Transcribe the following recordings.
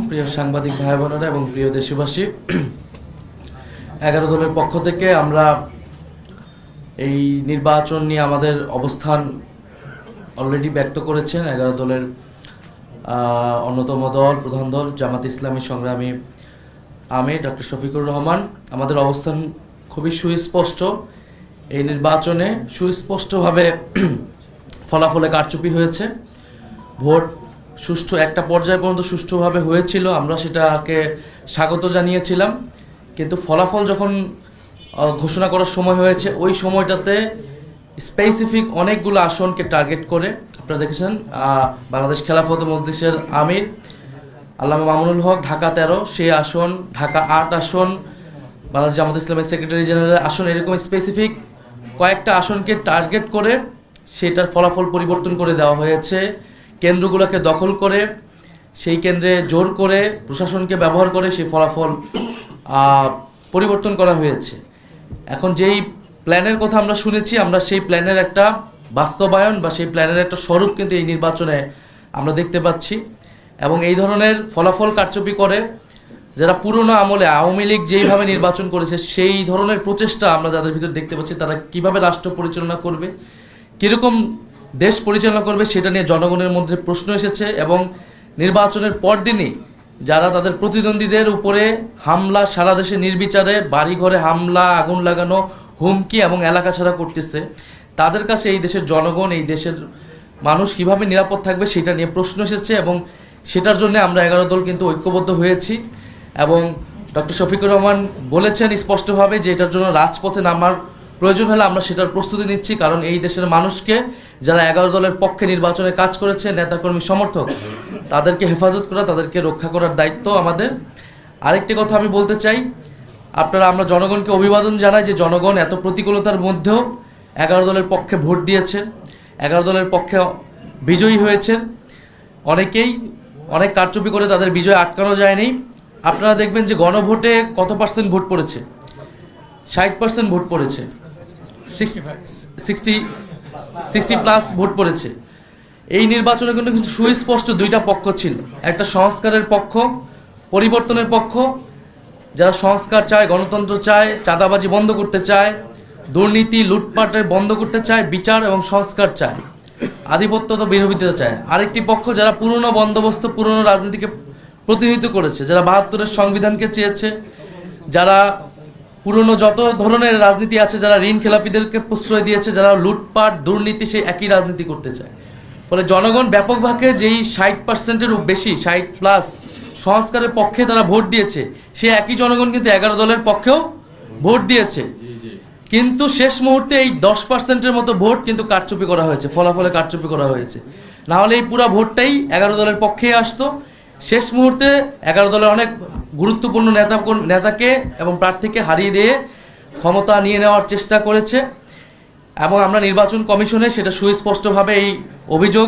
প্রিয় সাংবাদিক ভাই বোনেরা এবং প্রিয় দেশবাসী, 11 দলের পক্ষ থেকে আমরা এই নির্বাচন নিয়ে আমাদের অবস্থান অলরেডি ব্যক্ত করেছেন 11 দলের অন্যতম দল, প্রধান দল জামাত ইসলামী সংগ্রামী আমির ডক্টর শফিকুর রহমান। আমাদের অবস্থান খুবই সুস্পষ্ট। এই নির্বাচনে সুস্পষ্টভাবে ফলাফলে কারচুপি হয়েছে। ভোট সুষ্ঠু একটা পর্যায় পর্যন্ত সুষ্ঠুভাবে হয়েছিল, আমরা সেটাকে স্বাগত জানিয়েছিলাম। কিন্তু ফলাফল যখন ঘোষণা করার সময় হয়েছে, ওই সময়টাতে স্পেসিফিক অনেকগুলো আসনকে টার্গেট করে, আপনারা দেখেছেন বাংলাদেশ খেলাফত মজলিসের আমির আল্লামা মামুনুল হক ঢাকা 13, সেই আসন, ঢাকা 8 আসন, বাংলাদেশ জামাত ইসলামের সেক্রেটারি জেনারেল আসন, এরকম স্পেসিফিক কয়েকটা আসনকে টার্গেট করে সেটার ফলাফল পরিবর্তন করে দেওয়া হয়েছে। কেন্দ্রগুলোকে দখল করে, সেই কেন্দ্রে জোর করে, প্রশাসনকে ব্যবহার করে সেই ফলাফল পরিবর্তন করা হয়েছে। এখন যেই প্ল্যানের কথা আমরা শুনেছি, আমরা সেই প্ল্যানের একটা বাস্তবায়ন বা সেই প্ল্যানের একটা স্বরূপ কিন্তু এই নির্বাচনে আমরা দেখতে পাচ্ছি। এবং এই ধরনের ফলাফল কারচুপি করে যারা পুরনো আমলে আওয়ামী লীগ যেইভাবে নির্বাচন করেছে, সেই ধরনের প্রচেষ্টা আমরা যাদের ভিতর দেখতে পাচ্ছি, তারা কিভাবে রাষ্ট্র পরিচালনা করবে, কীরকম দেশ পরিচালনা করবে, সেটা নিয়ে জনগণের মধ্যে প্রশ্ন এসেছে। এবং নির্বাচনের পরদিনই যারা তাদের প্রতিদ্বন্দ্বীদের উপরে হামলা, সারা দেশে নির্বিচারে বাড়িঘরে হামলা, আগুন লাগানো, হুমকি এবং এলাকা ছাড়া করতেছে, তাদের কাছে এই দেশের জনগণ, এই দেশের মানুষ কিভাবে নিরাপদ থাকবে সেটা নিয়ে প্রশ্ন এসেছে। এবং সেটার জন্য আমরা 11 দল কিন্তু ঐক্যবদ্ধ হয়েছি। এবং ডক্টর শফিকুর রহমান বলেছেন স্পষ্টভাবে যে এটার জন্য রাজপথে নামার প্রয়োজন হলে আমরা সেটার প্রস্তুতি নিচ্ছি। কারণ এই দেশের মানুষকে, যারা 11 দলের পক্ষে নির্বাচনে কাজ করেছে, নেতাকর্মী সমর্থক, তাদেরকে হেফাজত করা, তাদেরকে রক্ষা করার দায়িত্ব আমাদের। আরেকটি কথা আমি বলতে চাই, আমরা জনগণকে অভিবাদন জানাই যে জনগণ এত প্রতিকূলতার মধ্যেও 11 দলের পক্ষে ভোট দিয়েছেন, 11 দলের পক্ষে বিজয়ী হয়েছেন। অনেকেই অনেক কারচুপি করে তাদের বিজয় আটকানো যায়নি। আপনারা দেখবেন যে গণভোটে কত পার্সেন্ট ভোট পড়েছে, 60% ভোট পড়েছে, 60+ ভোট পড়েছে। এই নির্বাচনে কিন্তু সুস্পষ্ট দুইটা পক্ষ ছিল, একটা সংস্কারের পক্ষ, পরিবর্তনের পক্ষ, যারা সংস্কার চায়, গণতন্ত্র চায়, চাঁদাবাজি বন্ধ করতে চায়, দুর্নীতি লুটপাটের বন্ধ করতে চায়, বিচার এবং সংস্কার চায়, আধিপত্য তো বিরোধিতা চায়। আরেকটি পক্ষ যারা পুরনো বন্দোবস্ত, পুরনো রাজনীতিকে প্রতিনিধিত্ব করেছে, যারা 72-এর সংবিধানকে চেয়েছে, যারা পুরনো যত ধরনের রাজনীতি আছে, যারা ঋণ খেলাপিদেরকে প্রশ্রয় দিয়েছে, যারা লুটপাট দুর্নীতি, সেই একই রাজনীতি করতে চায়। ফলে জনগণ ব্যাপকভাবে যেই 60%-এরও বেশি, 60+ সংস্কারের পক্ষে তারা ভোট দিয়েছে, সে একই জনগণ কিন্তু 11 দলের পক্ষেও ভোট দিয়েছে। কিন্তু শেষ মুহূর্তে এই 10%-এর মতো ভোট কিন্তু কারচুপি করা হয়েছে, ফলাফলে কারচুপি করা হয়েছে। না হলে এই পুরা ভোটটাই 11 দলের পক্ষেই আসতো। শেষ মুহূর্তে 11 দলের অনেক গুরুত্বপূর্ণ নেতাকে এবং প্রার্থীকে হারিয়ে দিয়ে ক্ষমতা নিয়ে নেওয়ার চেষ্টা করেছে। এবং আমরা নির্বাচন কমিশনে সেটা সুস্পষ্টভাবে এই অভিযোগ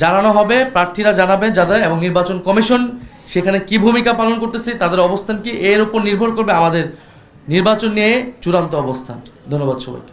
জানানো হবে, প্রার্থীরা জানাবেন যাদের, এবং নির্বাচন কমিশন সেখানে কি ভূমিকা পালন করতেছে, তাদের অবস্থান কি, এর উপর নির্ভর করবে আমাদের নির্বাচন নিয়ে চূড়ান্ত অবস্থান। ধন্যবাদ সবাইকে।